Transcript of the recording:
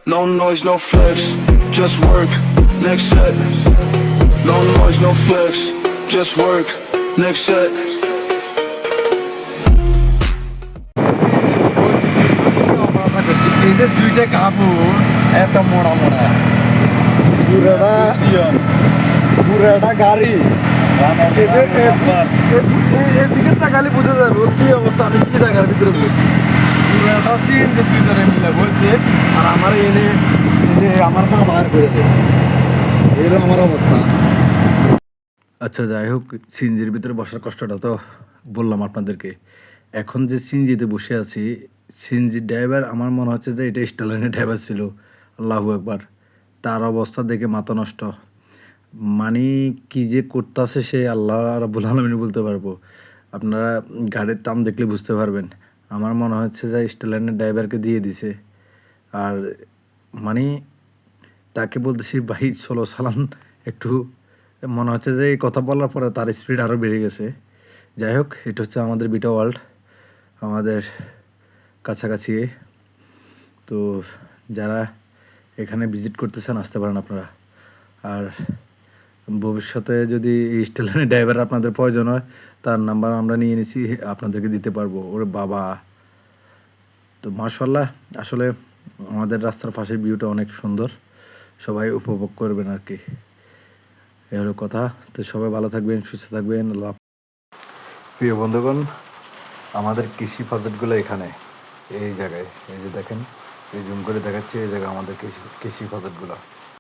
No noise, no flex, just work, next set. No noise, no flex, just work, next set. এই যে দুইটা কাপড় এত মোড়া মোড়া পুরাটা গাড়ি এদিকে তাকালে বুঝে যাবে কি অবস্থা, আমি কি জায়গার ভিতরে বলছি। পুরাটা সিন যে দুইজনে মিলে বলছে আর আমার এনে এই যে আমার পা বার করে দিয়েছে, এরকম আমার অবস্থা। আচ্ছা যাই হোক, সিনজির ভিতরে বসার কষ্টটা তো বললাম আপনাদেরকে। এখন যে সিনজিতে বসে আছি, সিনজির ড্রাইভার আমার মনে হচ্ছে যে এটা স্টালিনের ড্রাইভার ছিল। আল্লাহু একবার, তার অবস্থা দেখে মাথা নষ্ট। মানে কি যে করতেছে সে আল্লাহ রাব্বুল আলামিন বলতে পারবো। আপনারা গাড়ির টান দেখলে বুঝতে পারবেন। আমার মনে হচ্ছে যে স্টালিনের ড্রাইভারকে দিয়ে দিছে। আর মানে তাকে বলতেছি ভাই চলো চালান একটু, মনে হচ্ছে যে এই কথা বলার পরে তার স্পিড আরও বেড়ে গেছে। যাই হোক, এটা হচ্ছে আমাদের বিটা ওয়ার্ল্ড, আমাদের কাছাকাছি। তো যারা এখানে ভিজিট করতেছেন আসতে পারেন আপনারা। আর ভবিষ্যতে যদি এই স্টাইলের ড্রাইভার আপনাদের প্রয়োজন হয়, তার নাম্বার আমরা নিয়ে নিছি, আপনাদেরকে দিতে পারবো। ওরে বাবা! তো মাশাআল্লাহ, আসলে আমাদের রাস্তার পাশের ভিউটা অনেক সুন্দর, সবাই উপভোগ করবেন আর কি, এই হলো কথা। তো সবাই ভালো থাকবেন, সুস্থ থাকবেন, আল্লাহ। প্রিয় বন্ধুগণ, আমাদের কৃষি প্রজেক্টগুলো এখানে এই জায়গায়, এই যে দেখেন, এই জুম করে দেখাচ্ছে এই জায়গায় আমাদের কৃষি প্রজেক্টগুলো।